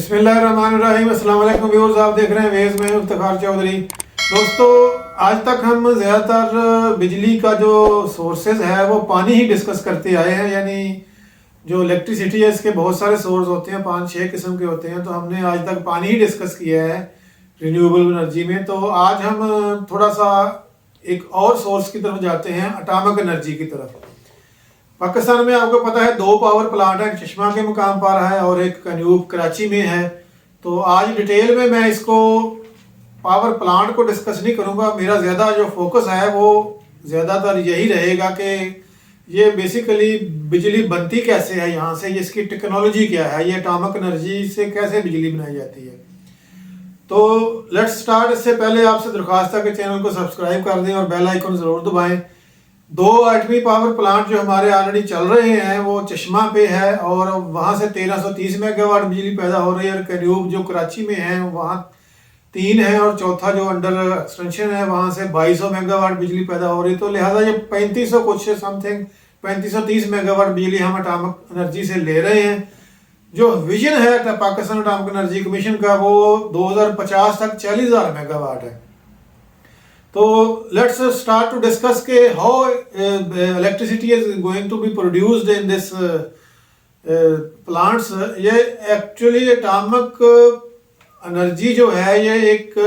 बिस्मिल्लाहिर्रहमानिर्रहीम। अस्सलाम वालेकुम व्यूअर्स, आप देख रहे हैं वेज में इफ्तिखार चौधरी। दोस्तों, आज तक हम ज़्यादातर बिजली का जो सोर्सेज है वो पानी ही डिस्कस करते आए हैं। यानी जो इलेक्ट्रिसिटी है इसके बहुत सारे सोर्स होते हैं, 5-6 किस्म के होते हैं। तो हमने आज तक पानी ही डिस्कस किया है रिन्यूएबल एनर्जी में। तो आज हम थोड़ा सा एक और सोर्स की तरफ जाते हैं, एटॉमिक एनर्जी की तरफ। पाकिस्तान में आपको पता है 2 पावर प्लांट हैं, चश्मा के मुकाम पर है और एक कन्यूब कराची में है। तो आज डिटेल में मैं इसको पावर प्लांट को डिस्कस नहीं करूंगा। मेरा ज़्यादा जो फोकस है वो ज़्यादातर यही रहेगा कि ये बेसिकली बिजली बनती कैसे है यहाँ से, ये इसकी टेक्नोलॉजी क्या है, ये एटॉमिक एनर्जी से कैसे बिजली बनाई जाती है। तो लेट्स स्टार्ट। इससे पहले आपसे दरख्वास्त है कि चैनल को सब्सक्राइब कर दें और बेल आइकन ज़रूर दबाएं। 2 एटमी पावर प्लांट जो हमारे ऑलरेडी चल रहे हैं वो चश्मा पे है और वहाँ से 1330 मेगावाट बिजली पैदा हो रही है। और कन्यूब जो कराची में है वहाँ 3 है और चौथा जो अंडर एक्सटेंशन है वहाँ से 2200 मेगावाट बिजली पैदा हो रही। तो लिहाजा ये 3500 कुछ समथिंग 3530 मेगावाट बिजली हम एटॉमिक एनर्जी से ले रहे हैं। जो विजन है पाकिस्तान एटॉमिक एनर्जी कमीशन का वो 2050 तक 40,000 मेगावाट है। तो लेट्स स्टार्ट टू डिस्कस के how electricity is going to be produced in this plants. ये एक्चुअली एटॉमिक एनर्जी जो है ये एक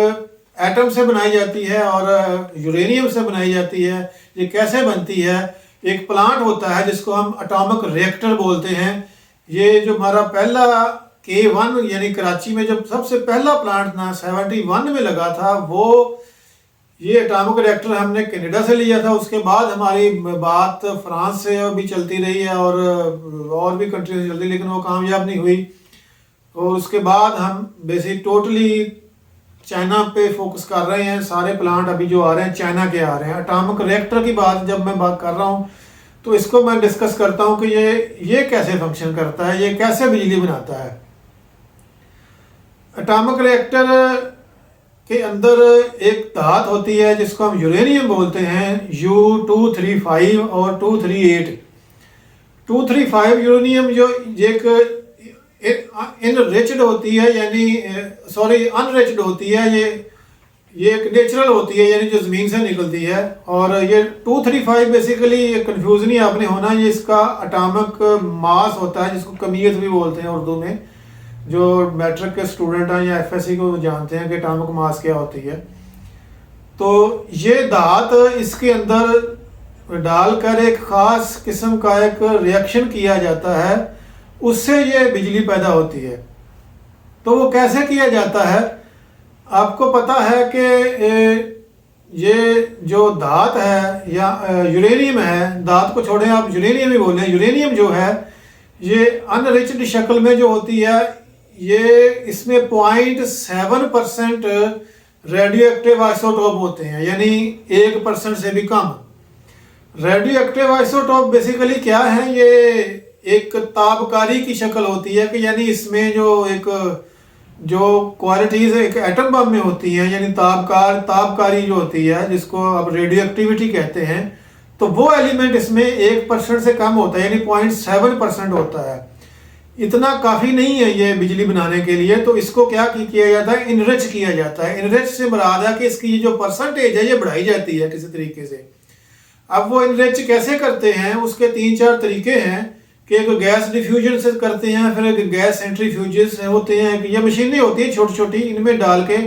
एटम से बनाई जाती है और यूरेनियम से बनाई जाती है। ये कैसे बनती है? एक प्लांट होता है जिसको हम एटॉमिक रिएक्टर बोलते हैं। ये जो हमारा पहला K1 यानी कराची में जब सबसे पहला प्लांट ना 71 में लगा था, वो ये एटॉमिक रिएक्टर हमने कनाडा से लिया था। उसके बाद हमारी बात फ्रांस से भी चलती रही है और भी कंट्री से चलती, लेकिन वो कामयाब नहीं हुई। और उसके बाद हम बेसिक टोटली चाइना पे फोकस कर रहे हैं। सारे प्लांट अभी जो आ रहे हैं चाइना के आ रहे हैं। एटॉमिक रिएक्टर की बात जब मैं बात कर रहा हूँ तो इसको मैं डिस्कस करता हूँ कि ये कैसे फंक्शन करता है, ये कैसे बिजली बनाता है। एटॉमिक रिएक्टर के अंदर एक धात होती है जिसको हम यूरेनियम बोलते हैं, U235 और 238। 235 यूरेनियम जो एक इनरिच्ड होती है, यानी अनरिच्ड होती है। ये एक नेचुरल होती है, यानी जो ज़मीन से निकलती है। और ये 235 बेसिकली कंफ्यूज नहीं आपने होना, ये इसका एटॉमिक मास होता है जिसको कमियत भी बोलते हैं उर्दू में। जो मैट्रिक के स्टूडेंट हैं या एफएससी को जानते हैं कि एटॉमिक मास क्या होती है। तो ये धात इसके अंदर डालकर एक ख़ास किस्म का एक रिएक्शन किया जाता है, उससे ये बिजली पैदा होती है। तो वो कैसे किया जाता है? आपको पता है कि ये जो धात है या यूरेनियम है, धात को छोड़ें आप यूरेनियम ही बोलें। यूरेनियम जो है ये अनरिच्ड शक्ल में जो होती है, ये इसमें 0.7% रेडियो एक्टिव आइसोटोप होते हैं, यानी 1% से भी कम। रेडियो एक्टिव आइसोटोप बेसिकली क्या है? ये एक तापकारी की शक्ल होती है कि यानी इसमें जो क्वालिटीज एक एटम बम में होती हैं, यानी तापकारी जो होती है जिसको अब रेडियो एक्टिविटी कहते हैं, तो वो एलिमेंट इसमें 1% से कम होता है, यानी 0.7% होता है। इतना काफ़ी नहीं है ये बिजली बनाने के लिए। तो इसको क्या किया जाता है? इनरिच किया जाता है। इनरिच से मुराद है कि इसकी जो परसेंटेज है ये बढ़ाई जाती है किसी तरीके से। अब वो इनरिच कैसे करते हैं? उसके 3-4 तरीके हैं कि एक गैस डिफ्यूजन से करते हैं, फिर एक गैस सेंट्रीफ्यूजेस होते हैं। ये मशीनें होती हैं छोटी छोटी, इनमें डाल के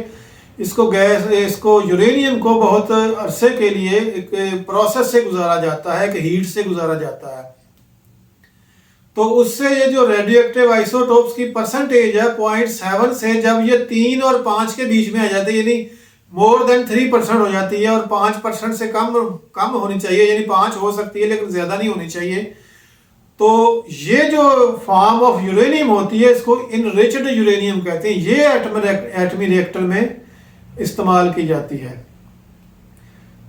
इसको यूरेनियम को बहुत अरसे के लिए एक प्रोसेस से गुजारा जाता है, एक हीट से गुजारा जाता है। तो उससे ये जो रेडियो एक्टिव आइसोटोप्स की परसेंटेज है 0.7 से जब ये 3 और 5 के बीच में आ जाती है, यानी मोर देन 3% हो जाती है, और 5% से कम होनी चाहिए, यानी 5 हो सकती है लेकिन ज़्यादा नहीं होनी चाहिए। तो ये जो फॉर्म ऑफ यूरेनियम होती है इसको इनरिच्ड यूरेनियम कहते हैं। ये एटमी रिएक्टर में इस्तेमाल की जाती है।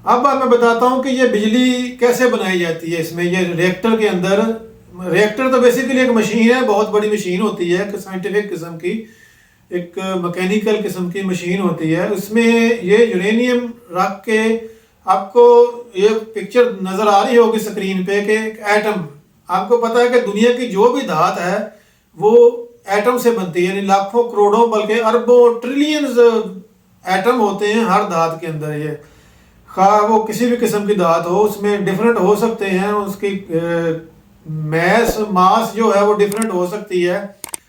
अब मैं बताता हूँ कि ये बिजली कैसे बनाई जाती है इसमें। ये रिएक्टर के अंदर, रिएक्टर तो बेसिकली एक मशीन है, बहुत बड़ी मशीन होती है, एक साइंटिफिक किस्म की, एक मैकेनिकल किस्म की मशीन होती है। उसमें ये यूरेनियम रख के, आपको ये पिक्चर नज़र आ रही होगी स्क्रीन पे कि एक एटम, आपको पता है कि दुनिया की जो भी धात है वो एटम से बनती है, यानी लाखों करोड़ों बल्कि अरबों ट्रिलियंस एटम होते हैं हर धात के अंदर। ये खा वो किसी भी किस्म की धात हो, उसमें डिफरेंट हो सकते हैं, उसकी मैस मास जो है वो डिफरेंट हो सकती है,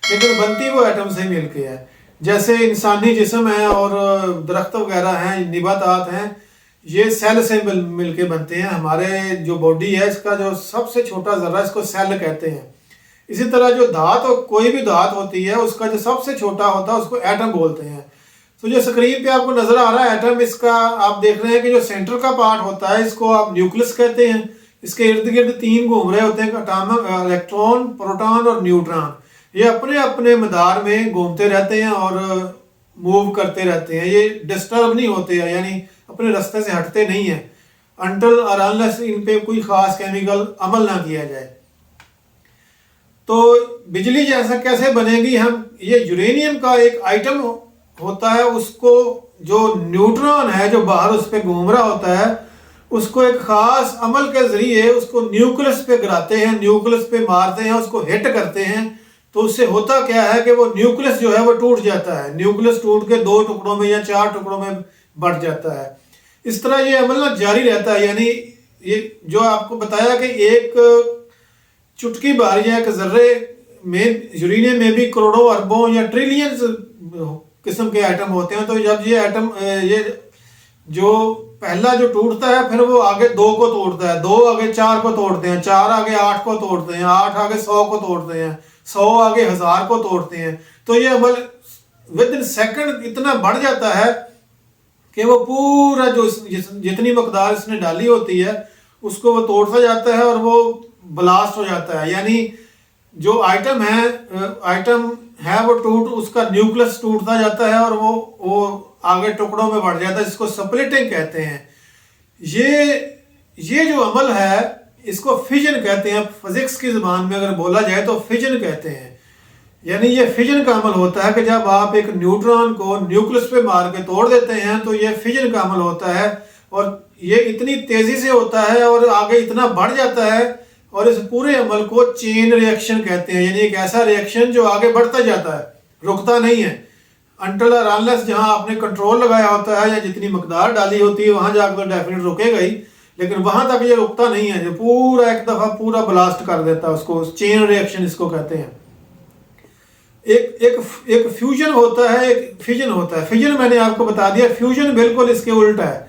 लेकिन बनती वो एटम से मिल के है। जैसे इंसानी जिस्म है और दरख्त वगैरह हैं, निबातात हैं, ये सेल से मिल के बनते हैं। हमारे जो बॉडी है इसका जो सबसे छोटा ज़र्रा, इसको सेल कहते हैं। इसी तरह जो धात और कोई भी धात होती है उसका जो सबसे छोटा होता है उसको एटम बोलते हैं। तो जो स्क्रीन पे आपको नजर आ रहा है एटम, इसका आप देख रहे हैं कि जो सेंटर का पार्ट होता है इसको आप न्यूक्लियस कहते हैं। इसके इर्द गिर्द 3 घूम रहे होते हैं, एटॉमिक इलेक्ट्रॉन, प्रोटॉन और न्यूट्रॉन। ये अपने अपने मदार में घूमते रहते हैं और मूव करते रहते हैं, ये डिस्टर्ब नहीं होते हैं, यानी अपने रास्ते से हटते नहीं हैं अनटिल और अनलेस इन पे कोई खास केमिकल अमल ना किया जाए। तो बिजली जैसा कैसे बनेगी, हम ये यूरेनियम का एक आइटम होता है, उसको जो न्यूट्रॉन है जो बाहर उस पर घूम रहा होता है उसको एक खास अमल के जरिए उसको न्यूक्लियस पे गिराते हैं, न्यूक्लियस पे मारते हैं, उसको हिट करते हैं। तो उससे होता क्या है कि वो न्यूक्लियस जो है वो टूट जाता है, न्यूक्लियस टूट के 2 टुकड़ों में या 4 टुकड़ों में बढ़ जाता है। इस तरह ये अमल ना जारी रहता है, यानी ये जो आपको बताया कि एक चुटकी भर या एक जर्रे में यूरेनियम में भी करोड़ों अरबों या ट्रिलियंस किस्म के एटम होते हैं। तो जब ये एटम ये जो पहला जो टूटता है फिर वो आगे 2 को तोड़ता है, 2 आगे 4 को तोड़ते हैं, 4 आगे 8 को तोड़ते हैं, 8 आगे 100 को तोड़ते हैं, 100 आगे 1000 को तोड़ते हैं। तो ये अमल विद इन सेकंड इतना बढ़ जाता है कि वो पूरा जो जितनी मकदार इसने डाली होती है उसको वो तोड़ता जाता है और वो ब्लास्ट हो जाता है। यानी जो आइटम है वो उसका न्यूक्लियस टूटता जाता है और वो आगे टुकड़ों में बढ़ जाता है, जिसको स्प्लिटिंग कहते हैं। ये जो अमल है इसको फिजन कहते हैं। फिजिक्स की ज़बान में अगर बोला जाए तो फिजन कहते हैं। यानी ये फिजन का अमल होता है कि जब आप एक न्यूट्रॉन को न्यूक्लियस पे मार के तोड़ देते हैं तो ये फिजन का अमल होता है, और ये इतनी तेज़ी से होता है और आगे इतना बढ़ जाता है, और इस पूरे अमल को चेन रिएक्शन कहते हैं। यानी एक ऐसा रिएक्शन जो आगे बढ़ता जाता है, रुकता नहीं है अनटिल और अनलेस जहां आपने कंट्रोल लगाया होता है या जितनी मकदार डाली होती है वहां जाकर तो डेफिनेट रुकेगा ही, लेकिन वहां तक ये रुकता नहीं है, जो पूरा एक दफा पूरा ब्लास्ट कर देता है उसको चेन रिएक्शन इसको कहते हैं। एक फ्यूजन होता है, एक फिजन होता है। फिजन मैंने आपको बता दिया, फ्यूजन बिल्कुल इसके उल्टा है।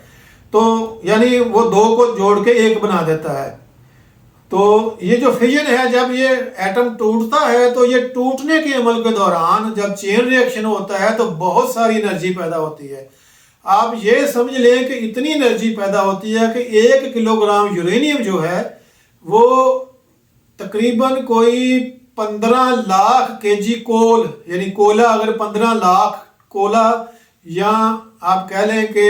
तो यानी वो 2 को जोड़ के 1 बना देता है। तो ये जो फिजन है, जब ये एटम टूटता है तो ये टूटने के अमल के दौरान जब चेन रिएक्शन होता है तो बहुत सारी एनर्जी पैदा होती है। आप ये समझ लें कि इतनी एनर्जी पैदा होती है कि 1 किलोग्राम यूरेनियम जो है वो तकरीबन कोई 15 लाख केजी कोल, यानी कोला, अगर 15 लाख कोला या आप कह लें कि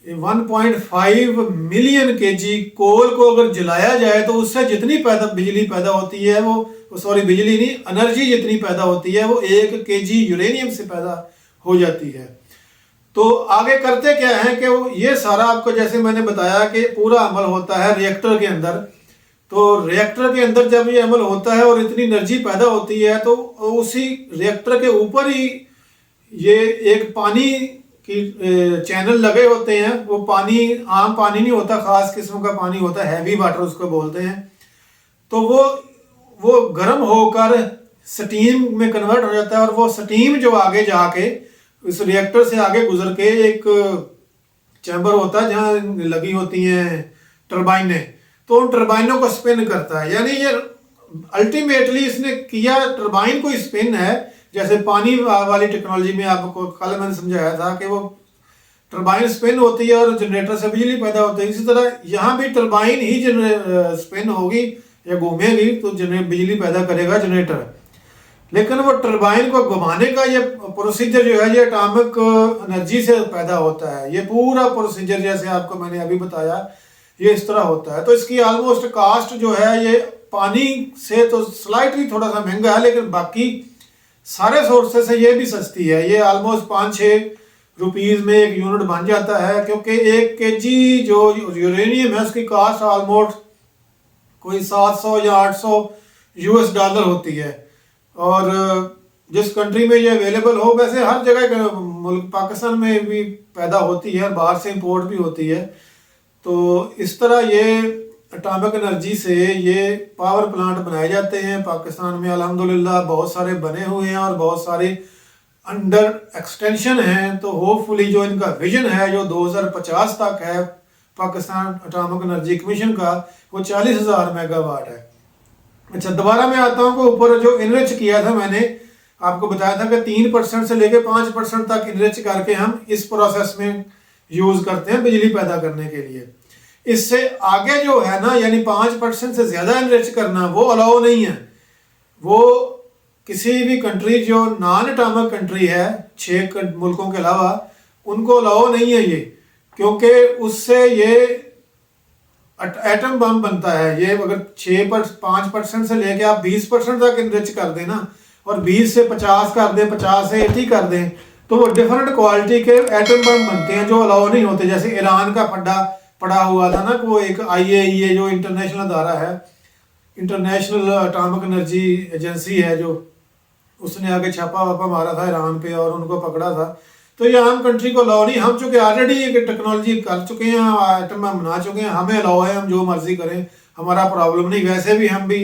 1.5 मिलियन केजी कोल को अगर जलाया जाए तो उससे जितनी बिजली पैदा होती है बिजली नहीं, एनर्जी जितनी पैदा होती है वो 1 केजी यूरेनियम से पैदा हो जाती है। तो आगे करते क्या है कि वो ये सारा आपको जैसे मैंने बताया कि पूरा अमल होता है रिएक्टर के अंदर। तो रिएक्टर के अंदर जब ये अमल होता है और इतनी एनर्जी पैदा होती है तो उसी रिएक्टर के ऊपर ही ये एक पानी कि चैनल लगे होते हैं। वो पानी आम पानी नहीं होता, खास किस्म का पानी होता है, हैवी वाटर उसको बोलते हैं। तो वो गर्म होकर स्टीम में कन्वर्ट हो जाता है, और वो स्टीम जो आगे जाके इस रिएक्टर से आगे गुजर के एक चैम्बर होता है जहाँ लगी होती हैं टर्बाइनें, तो उन टर्बाइनों को स्पिन करता है। यानी ये अल्टीमेटली इसने किया टर्बाइन को स्पिन है, जैसे पानी वाली टेक्नोलॉजी में आपको कल मैंने समझाया था कि वो टर्बाइन स्पिन होती है और जनरेटर से बिजली पैदा होती है। इसी तरह यहाँ भी टर्बाइन ही स्पिन होगी या घूमेगी तो बिजली पैदा करेगा जनरेटर। लेकिन वो टर्बाइन को घुमाने का ये प्रोसीजर जो है ये एटॉमिक एनर्जी से पैदा होता है। ये पूरा प्रोसीजर जैसे आपको मैंने अभी बताया ये इस तरह होता है। तो इसकी ऑलमोस्ट कास्ट जो है ये पानी से तो स्लाइटली थोड़ा सा महंगा है, लेकिन बाकी सारे सोर्सेस से ये भी सस्ती है। ये ऑलमोस्ट 5-6 रुपीज़ में एक यूनिट बन जाता है, क्योंकि 1 केजी जो यूरेनियम है उसकी कास्ट ऑलमोस्ट कोई 700 या 800 US डॉलर होती है। और जिस कंट्री में ये अवेलेबल हो, वैसे हर जगह मुल्क पाकिस्तान में भी पैदा होती है, बाहर से इंपोर्ट भी होती है। तो इस तरह ये एटॉमिक एनर्जी से ये पावर प्लांट बनाए जाते हैं पाकिस्तान में। अल्हम्दुलिल्लाह बहुत सारे बने हुए हैं और बहुत सारे अंडर एक्सटेंशन हैं। तो होपफुली जो इनका विजन है जो 2050 तक है पाकिस्तान एटॉमिक एनर्जी कमीशन का, वो 40,000 मेगावाट है। अच्छा, दोबारा मैं आता हूँ कि ऊपर जो इनरिच किया था मैंने आपको बताया था कि 3% से लेकर 5% तक इनरिच करके हम इस प्रोसेस में यूज करते हैं बिजली पैदा करने के लिए। इससे आगे जो है ना, यानी 5% से ज्यादा इनरिच करना, वो अलाउ नहीं है। वो किसी भी कंट्री जो नॉन एटॉमिक कंट्री है 6 मुल्कों के अलावा, उनको अलाउ नहीं है ये, क्योंकि उससे ये एटम बम बनता है। ये अगर 5% से लेके आप 20% तक इनरिच कर दें ना, और 20 से 50 कर दें, 50 से 80 कर दें, तो वो डिफरेंट क्वालिटी के एटम बम बनते हैं जो अलाउ नहीं होते। जैसे ईरान का फड्डा पड़ा हुआ था ना, वो एक IAEA जो इंटरनेशनल अदारा है, इंटरनेशनल एटॉमिक एनर्जी एजेंसी है, जो उसने आगे छापा वापा मारा था ईरान पे और उनको पकड़ा था। तो ये हम कंट्री को अलाउ नहीं, हम चूंकि ऑलरेडी ये टेक्नोलॉजी कर चुके हैं, आइटम बम बना चुके हैं, हमें अलाउ है, हम जो मर्जी करें, हमारा प्रॉब्लम नहीं। वैसे भी हम भी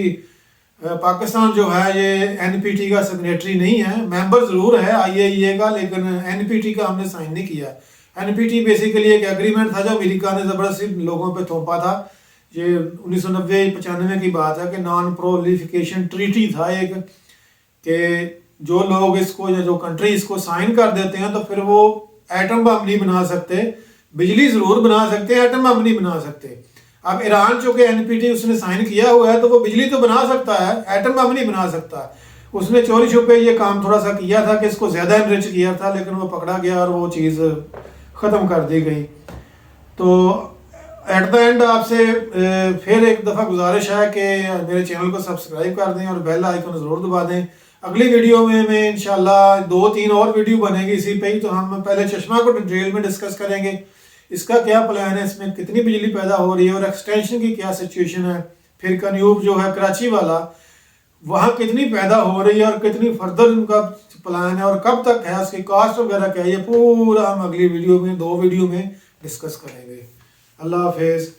पाकिस्तान जो है ये NPT का सिग्नेटरी नहीं है, मेंबर ज़रूर है IAEA का, लेकिन NPT का हमने साइन नहीं किया। NPT बेसिकली एक एग्रीमेंट था जो अमेरिका ने ज़बरदस्ती लोगों पे थोपा था। ये 1990-95 की बात है कि नॉन प्रोलिफिकेशन ट्रीटी था एक, कि जो लोग इसको या जो कंट्री इसको साइन कर देते हैं तो फिर वो एटम बम नहीं बना सकते, बिजली ज़रूर बना सकते हैं, एटम बम नहीं बना सकते। अब ईरान चूंकि NPT उसने साइन किया हुआ है तो वो बिजली तो बना सकता है, एटम बम नहीं बना सकता। उसने चोरी छुपे ये काम थोड़ा सा किया था कि इसको ज़्यादा इनरिच किया था, लेकिन वो पकड़ा गया और वो चीज़ ख़त्म कर दी गई। तो एट द एंड आपसे फिर एक दफ़ा गुजारिश है कि मेरे चैनल को सब्सक्राइब कर दें और बेल आइकन ज़रूर दबा दें। अगली वीडियो में मैं इंशाल्लाह 2-3 और वीडियो बनेगी इसी पे ही। तो हम पहले चश्मा को डिटेल में डिस्कस करेंगे, इसका क्या प्लान है, इसमें कितनी बिजली पैदा हो रही है और एक्सटेंशन की क्या सिचुएशन है। फिर कन्यूब जो है कराची वाला, वहाँ कितनी पैदा हो रही है और कितनी फर्दर उनका प्लान है और कब तक है, उसकी कॉस्ट वगैरह क्या है, ये पूरा हम अगली वीडियो में 2 वीडियो में डिस्कस करेंगे। अल्लाह हाफिज़।